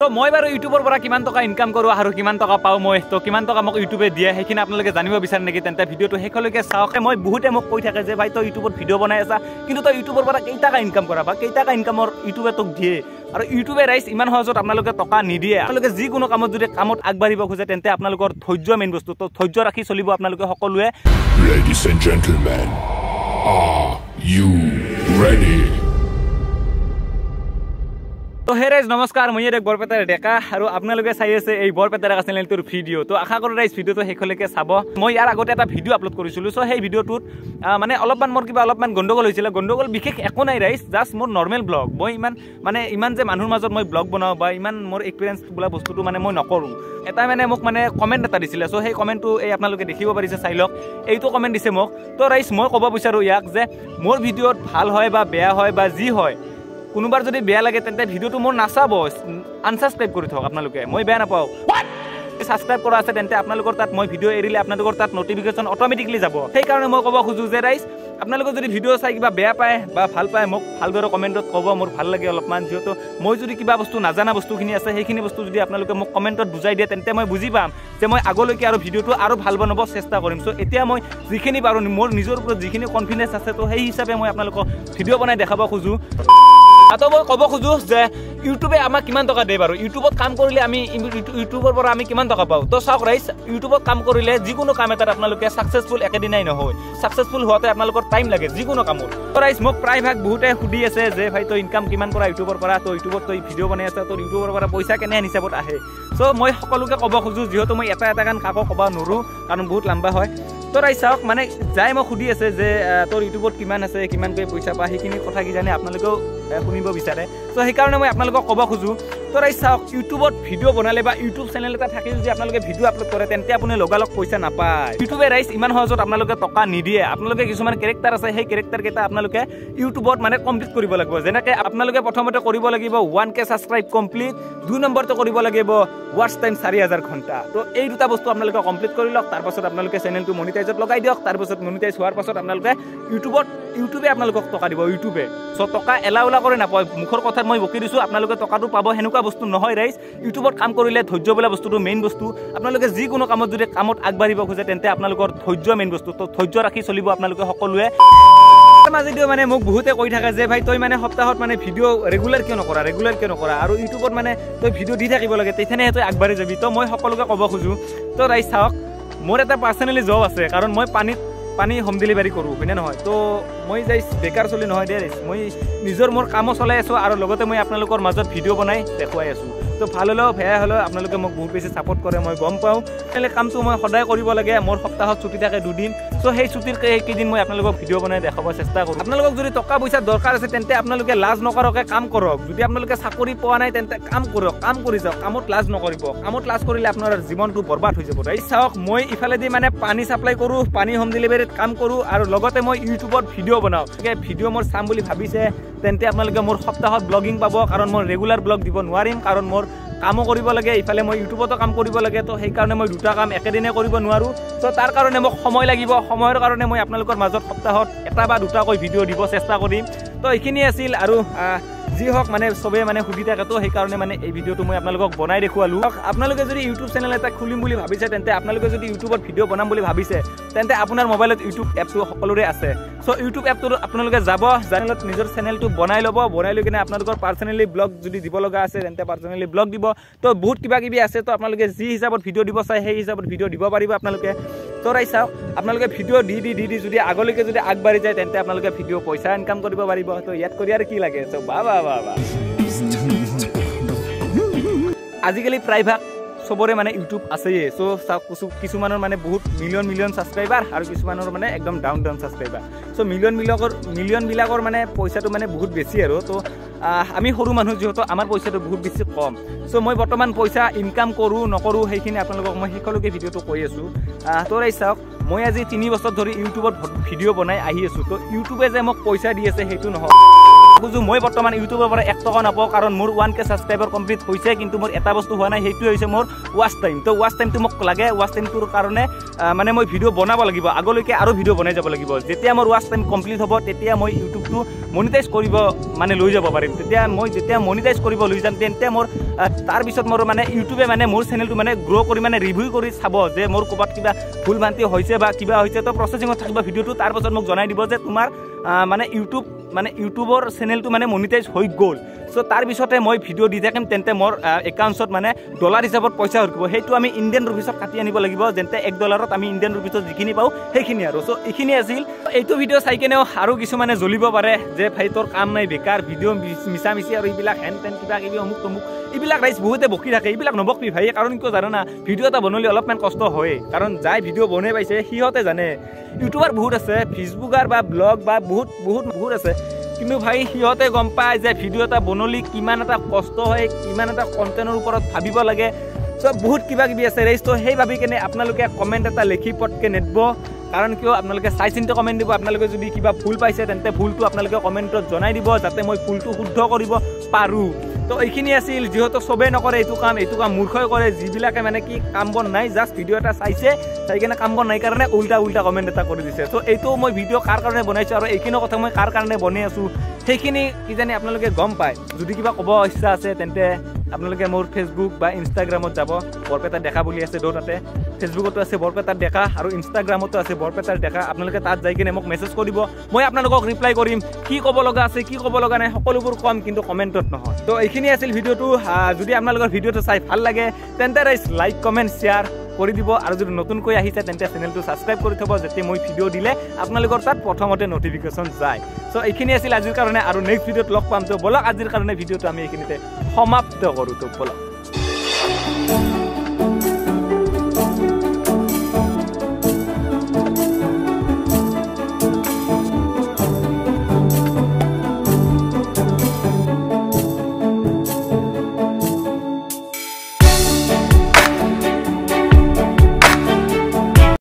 তো মই বাৰু ইউটিউবৰ পৰা কিমান টকা ইনকাম কৰো আৰু কিমান টকা পাওঁ মই তো কিমান টকা মোক ইউটিউবে দিয়ে সেইখিনি আপোনালোকে জানিব বিচাৰে নেকি তেন্তে ভিডিঅ'টো শেষলৈকে চাওক মই বহুতে মোক কৈ থাকে যে ভাই তই ইউটিউবত ভিডিঅ' বনাই আছা কিন্তু তই ইউটিউবৰ পৰা কেই টকা ইনকাম কৰা বা কেই টকা ইনকামৰ ইউটিউবে তোক দিয়ে আৰু ইউটিউবে ৰাইজ ইমান সহজত আপোনালোকে টকা নিদিয়ে আপোনালোকে যিকোনো কামত যদি কামত আগবাঢ়িব খোজে তেন্তে আপোনালোকৰ ধৈৰ্য মেইন বস্তু তো ধৈৰ্য ৰাখি চলিব আপোনালোকে সকলোৱে Ladies and gentlemen, are you ready? তো হে ৰাইজ নমস্কাৰ মই এক বৰপেটাৰ ডেকা আৰু আপোনালোকে চাই আছে এই বৰপেটাৰ চেনেলটোৰ ভিডিঅ' তো আশা কৰোঁ ৰাইজ ভিডিঅ'টো শেষলৈকে চাব মই ইয়াৰ আগতে এটা ভিডিঅ' আপলোড কৰিছিলোঁ চ' সেই ভিডিঅ'টোত মানে অলপমান মোৰ কিবা অলপমান গণ্ডগোল হৈছিলে গণ্ডগোল বিশেষ একো নাই ৰাইজ জাষ্ট মোৰ নৰ্মেল ব্লগ মই ইমান যে মানুহৰ মাজত মই ব্লগ বনাওঁ বা ইমান মোৰ এক্সপিৰিয়েঞ্চ বোলা বস্তুটো মানে মই নকৰোঁ এটা মানে মোক মানে কমেণ্ট এটা দিছিলে চ' সেই কমেণ্টটো এই আপোনালোকে দেখিব পাৰিছে চাই লওক এইটো কমেণ্ট দিছে মোক তো ৰাইজ মই ক'ব বিচাৰোঁ ইয়াক যে মোৰ ভিডিঅ'ত ভাল হয় বা বেয়া হয় বা যি হয় কোনোবাৰ যদি বেয়া লাগে তেন্তে ভিডিঅ'টো মোৰ নাচাব আনসাবস্ক্ৰাইব কৰি থওক আপোনালোকে মই বেয়া নাপাওঁ সাবস্ক্ৰাইব কৰা আছে তেন্তে আপোনালোকৰ তাত মই ভিডিঅ' এৰিলে আপোনালোকৰ তাত নটিফিকেশ্যন অট'মেটিকলি যাব সেইকাৰণে মই ক'ব খোজোঁ যে ৰাইজ আপোনালোকে যদি ভিডিঅ' চাই কিবা বেয়া পায় বা ভাল পায় মোক ভালদৰে কমেণ্টত ক'ব মোৰ ভাল লাগে অলপমান যিহেতু মই যদি কিবা বস্তু নাজানা বস্তুখিনি আছে সেইখিনি বস্তু যদি আপোনালোকে মোক কমেণ্টত বুজাই দিয়ে তেন্তে মই বুজি পাম যে মই আগলৈকে আৰু ভিডিঅ'টো আৰু ভাল বনাব চেষ্টা কৰিম চ' এতিয়া মই যিখিনি পাৰোঁ মোৰ নিজৰ ওপৰত যিখিনি কনফিডেঞ্চ আছে তো সেই হিচাপে মই আপোনালোকক ভিডিঅ' বনাই দেখাব খোজোঁ তো মই ক'ব খোজোঁ যে ইউটিউবে আমাক কিমান টকা দিয়ে বাৰু ইউটিউবত কাম কৰিলে আমি ইউটিউবৰ পৰা আমি কিমান টকা পাওঁ তো চাওক ৰাইজ ইউটিউবত কাম কৰিলে যিকোনো কাম এটাত আপোনালোকে ছাকচেছফুল একেদিনাই নহয় ছাকচেছফুল হোৱাতে আপোনালোকৰ টাইম লাগে যিকোনো কামত তো ৰাইজ মোক প্ৰায়ভাগ বহুতে সুধি আছে যে ভাই তই ইনকাম কিমান কৰা ইউটিউবৰ পৰা তো ইউটিউবত তই ভিডিঅ' বনাই আছা তোৰ ইউটিউবৰ পৰা পইচা কেনে হিচাপত আহে চ' মই সকলোকে ক'ব খোজোঁ যিহেতু মই এটা গান কাকো ক'ব নোৱাৰোঁ কাৰণ বহুত লম্বা হয় তো ৰাইজ চাওক মানে যাই মোক সুধি আছে যে তোৰ ইউটিউবত কিমান আছে কিমানকৈ পইচা পা সেইখিনি কথা কি জানে আপোনালোকেও শুনিব বিচাৰে চ' সেইকাৰণে মই আপোনালোকক ক'ব খোজোঁ তো ৰাইজ চাওক ইউটিউবত ভিডিঅ' বনালে বা ইউটিউব চেনেল এটা থাকি যদি আপোনালোকে ভিডিঅ' আপলোড কৰে তেন্তে আপুনি লগালগ পইচা নাপায় ইউটিউবে ৰাইজ ইমান সহজত আপোনালোকে টকা নিদিয়ে আপোনালোকে কিছুমান কেৰেক্টাৰ আছে সেই কেৰেক্টাৰকেইটা আপোনালোকে ইউটিউবত মানে কমপ্লিট কৰিব লাগিব যেনেকৈ আপোনালোকে প্ৰথমতে কৰিব লাগিব 1K ছাবস্ক্ৰাইব কমপ্লিট 2 নম্বৰটো কৰিব লাগিব ৱাটচ টাইম 4000 ঘণ্টা তো এই দুটা বস্তু আপোনালোকে কমপ্লিট কৰি লওক তাৰপাছত আপোনালোকে চেনেলটো মনিটাইজত লগাই দিয়ক তাৰপাছত মনিটাইজ হোৱাৰ পাছত আপোনালোকে ইউটিউবে আপোনালোকক টকা দিব ইউটিউবে চ' টকা এলাউলা কৰি নাপায় মুখৰ কথাত মই বকি দিছোঁ আপোনালোকে টকাটো পাব সেনেকুৱা বস্তু নহয় ৰাইজ ইউটিউবত কাম কৰিলে ধৈৰ্য বোলা বস্তুটো মেইন বস্তু আপোনালোকে যিকোনো কামত যদি কামত আগবাঢ়িব খোজে তেন্তে আপোনালোকৰ ধৈৰ্য মেইন বস্তু তো ধৈৰ্য ৰাখি চলিব আপোনালোকে সকলোৱে মাজেদিও মানে মোক বহুতে কৈ থাকে যে ভাই তই মানে সপ্তাহত মানে ভিডিঅ' ৰেগুলাৰ কিয় নকৰা আৰু ইউটিউবত মানে তই ভিডিঅ' দি থাকিব লাগে তেতিয়াহে তই আগবাঢ়ি যাবি তো মই সকলোকে ক'ব খোজোঁ তো ৰাইজ চাওক মোৰ এটা পাৰ্চনেলি জব আছে কাৰণ মই পানী হোম ডেলিভাৰী কৰোঁ হয়নে নহয় তো মই যাই বেকাৰ চলি নহয় দে মই নিজৰ মোৰ কামো চলাই আছোঁ আৰু লগতে মই আপোনালোকৰ মাজত ভিডিঅ' বনাই দেখুৱাই আছোঁ তো ভাল হ'লেও বেয়া হ'লেও আপোনালোকে মোক বহুত বেছি ছাপোৰ্ট কৰে মই গম পাওঁ তেনেহ'লে কামটো মই সদায় কৰিব লাগে মোৰ সপ্তাহত ছুটি থাকে 2 দিন চ' সেই ছুটিৰ কেইদিন মই আপোনালোকক ভিডিঅ' বনাই দেখাব চেষ্টা কৰোঁ আপোনালোকক যদি টকা পইচা দৰকাৰ আছে তেন্তে আপোনালোকে লাজ নকৰাকৈ কাম কৰক যদি আপোনালোকে চাকৰি পোৱা নাই তেন্তে কাম কৰক কাম কৰি যাওক কামত লাজ নকৰিব কামত লাজ কৰিলে আপোনাৰ জীৱনটো বৰবাদ হৈ যাব ৰাইজ চাওক মই ইফালেদি মানে পানী ছাপ্লাই কৰোঁ পানী হোম ডেলিভাৰীত কাম কৰোঁ আৰু লগতে মই ইউটিউবত ভিডিঅ' বনাওঁ ভিডিঅ' মোৰ চাম বুলি ভাবিছে তেন্তে আপোনালোকে মোৰ সপ্তাহত ব্লগিং পাব কাৰণ মই ৰেগুলাৰ ব্লগ দিব নোৱাৰিম কাৰণ মোৰ কামো কৰিব লাগে ইফালে মই ইউটিউবতো কাম কৰিব লাগে তো সেইকাৰণে মই দুটা কাম একেদিনে কৰিব নোৱাৰোঁ তো তাৰ কাৰণে মোক সময় লাগিব সময়ৰ কাৰণে মই আপোনালোকৰ মাজত সপ্তাহত এটা বা দুটাকৈ ভিডিঅ' দিব চেষ্টা কৰিম তো এইখিনি আছিল আৰু যি হওক মানে চবেই মানে সুধি থাকে তো সেইকাৰণে মানে এই ভিডিঅ'টো মই আপোনালোকক বনাই দেখুৱালোঁ আপোনালোকে যদি ইউটিউব চেনেল এটা খুলিম বুলি ভাবিছে তেন্তে আপোনালোকে যদি ইউটিউবত ভিডিঅ' বনাম বুলি ভাবিছে তেন্তে আপোনাৰ মোবাইলত ইউটিউব এপটো সকলোৰে আছে চ' ইউটিউব এপটো আপোনালোকে যাব চেনেলত নিজৰ চেনেলটো বনাই ল'ব বনাই লৈ কিনে আপোনালোকৰ পাৰ্চনেলি ব্লগ যদি দিব লগা আছে তেন্তে পাৰ্চনেলি ব্লগ দিব তো বহুত কিবা কিবি আছে তো আপোনালোকে যি হিচাপত ভিডিঅ' দিব চাই সেই হিচাপত ভিডিঅ' দিব পাৰিব আপোনালোকে তো ৰাইজ চাওক আপোনালোকে ভিডিঅ' দি যদি আগলৈকে যদি আগবাঢ়ি যায় তেন্তে আপোনালোকে ভিডিঅ' পইচা ইনকাম কৰিব পাৰিব তো ইয়াত কৰি আৰু কি লাগে চ' বা আজিকালি প্ৰায়ভাগ চবৰে মানে ইউটিউব আছেই চ' কিছুমানৰ মানে বহুত মিলিয়ন ছাবস্ক্ৰাইবাৰ আৰু কিছুমানৰ মানে একদম ডাউন ছাবস্ক্ৰাইবাৰ চ' মিলিয়নবিলাকৰ মানে পইচাটো মানে বহুত বেছি আৰু তো আমি সৰু মানুহ যিহেতু আমাৰ পইচাটো বহুত বেছি কম চ' মই বৰ্তমান পইচা ইনকাম কৰোঁ নকৰোঁ সেইখিনি আপোনালোকক মই শেষলৈকে ভিডিঅ'টো কৈ আছোঁ তো ৰাইজ চাওক মই আজি 3 বছৰ ধৰি ইউটিউবত ভিডিঅ' বনাই আহি আছোঁ তো ইউটিউবে যে মোক পইচা দি আছে সেইটো নহয় খুজো মই বৰ্তমান ইউটিউবৰ পৰা 1 টকা নাপাওঁ কাৰণ মোৰ 1K সাবস্ক্ৰাইবাৰ কমপ্লিট হৈছে কিন্তু মোৰ এটা বস্তু হোৱা নাই সেইটো হৈছে মোৰ ওয়াচ টাইম তো ওয়াচ টাইমটো মোক লাগে ওয়াচ টাইমটোৰ কাৰণে মানে মই ভিডিও বনাব লাগিব আগলৈকে আৰু ভিডিও বনাই যাব লাগিব যেতিয়া মোৰ ওয়াচ টাইম কমপ্লিট হ'ব তেতিয়া মই ইউটিউবটো মনিটাইজ কৰিব মানে লৈ যাব পাৰিম যেতিয়া মনিটাইজ কৰিব লৈ যাম তেন্তে মোৰ তাৰ পিছত মোৰ মানে ইউটিউবে মানে মোৰ চেনেলটো মানে গ্ৰো কৰি মানে ৰিভিউ কৰি চাব যে মোৰ ক'বাত কিবা ভুল ভ্ৰান্তি হৈছে বা কিবা হৈছে তো প্ৰসেসিংত থাকিব ভিডিওটো তাৰ পাছত মোক জনাই দিব যে তোমাৰ মানে ইউটিউবৰ চেনেলটো মানে মনিটাইজ হৈ গ'ল সো তাৰ পিছতে মই ভিডিও দি থাকিম তেন্তে মোৰ একাউণ্টত মানে ডলাৰ হিচাপত পইচা উঠিব সেইটো আমি ইণ্ডিয়ান ৰুপিছত কাটি আনিব লাগিব যেন্তে $1 আমি ইণ্ডিয়ান ৰুপিছত যিখিনি পাওঁ সেইখিনি আৰু সো এইখিনি আছিল এইটো ভিডিও চাই কেনেও আৰু কিছুমানে জ্বলিব পাৰে যে ভাই তোৰ কাম নাই বেকাৰ ভিডিও মিছামিছি আৰু এইবিলাক হেন তেন কিবা কিবি অমুক তমুক এইবিলাক ৰাইজ বহুতে বকি থাকে এইবিলাক নবকবি ভাই কাৰণ কিয় জানো না ভিডিও এটা বনালে অলপমান কষ্ট হয় কাৰণ যাই ভিডিও বনাই পাইছে সিহঁতে জানে ইউটিউবাৰ বহুত আছে ফেচবুকাৰ বা ব্লগ বা বহুত আছে কিন্তু ভাই সিহঁতে গম পায় যে ভিডিও এটা বনলি কিমান এটা কষ্ট হয় কিমান এটা কন্টেন্টৰ ওপৰত ভাবিব লাগে সব বহুত কিবা কিবি আছে ৰাইজ তো সেই ভাবি কেনে আপোনালোকে কমেন্ট এটা লিখি পটকে নেদব কাৰণ কিয় আপোনালোকে চাই চিন্তা কমেন্ট দিব আপোনালোকে যদি কিবা ভুল পাইছে তেন্তে ভুলটো আপোনালোকে কমেন্টত জনাই দিব যাতে মই ভুলটো শুদ্ধ কৰিব পাৰো তো এইখিনি আছিল যেহেতু সবে নকৰে এইটো কাম মূৰ্খই কৰে যিবিলাকে মানে কি কাম বন নাই জাস্ট ভিডিও এটা চাইছে চাই কেনে কাম বন নাই কাৰণে উল্টা কমেন্ট এটা কৰি দিছে তো এইটো মই ভিডিও কাৰ কাৰণে বনাইছো আৰু এইখিনি কথা মই কাৰ কাৰণে বনাই আছো সেইখিনি কিজানি আপোনালোকে গম পায় যদি কিবা ক'ব ইচ্ছা আছে তেন্তে আপোনালোকে মোৰ ফেসবুক বা ইনষ্টাগ্ৰামত যাব বৰপেটা দেখা বুলি আছে তাতে ফেসবুকতো আছে বৰপেটা দেখা আৰু ইনষ্টাগ্ৰামতো আছে বৰপেটা দেখা আপোনালোকে তাত যাই কিনে মোক মেছেজ কৰিব মই আপোনালোকক ৰিপ্লাই কৰিম কি ক'ব লগা আছে কি ক'ব লগা নাই সকলোবোৰ কম কিন্তু কমেন্টত নহয় তো এইখিনি আছিল ভিডিওটো যদি আপোনালোকৰ ভিডিওটো চাই ভাল লাগে তেন্তে লাইক কমেন্ট শেয়াৰ কৰি দিব আৰু যদি নতুনকৈ আহিছে তেন্তে চেনেলটো সাবস্ক্ৰাইব কৰি থব যাতে মই ভিডিও দিলে আপোনালোকৰ তাত প্ৰথমতে নটিফিকেশন যায় সো এইখিনি আছিল আজিৰ কাৰণে আৰু নেক্সট ভিডিওত লগ পাম তো বলক আজিৰ কাৰণে ভিডিওটো আমি এইখিনিতে সমাপ্ত কৰো তো বলক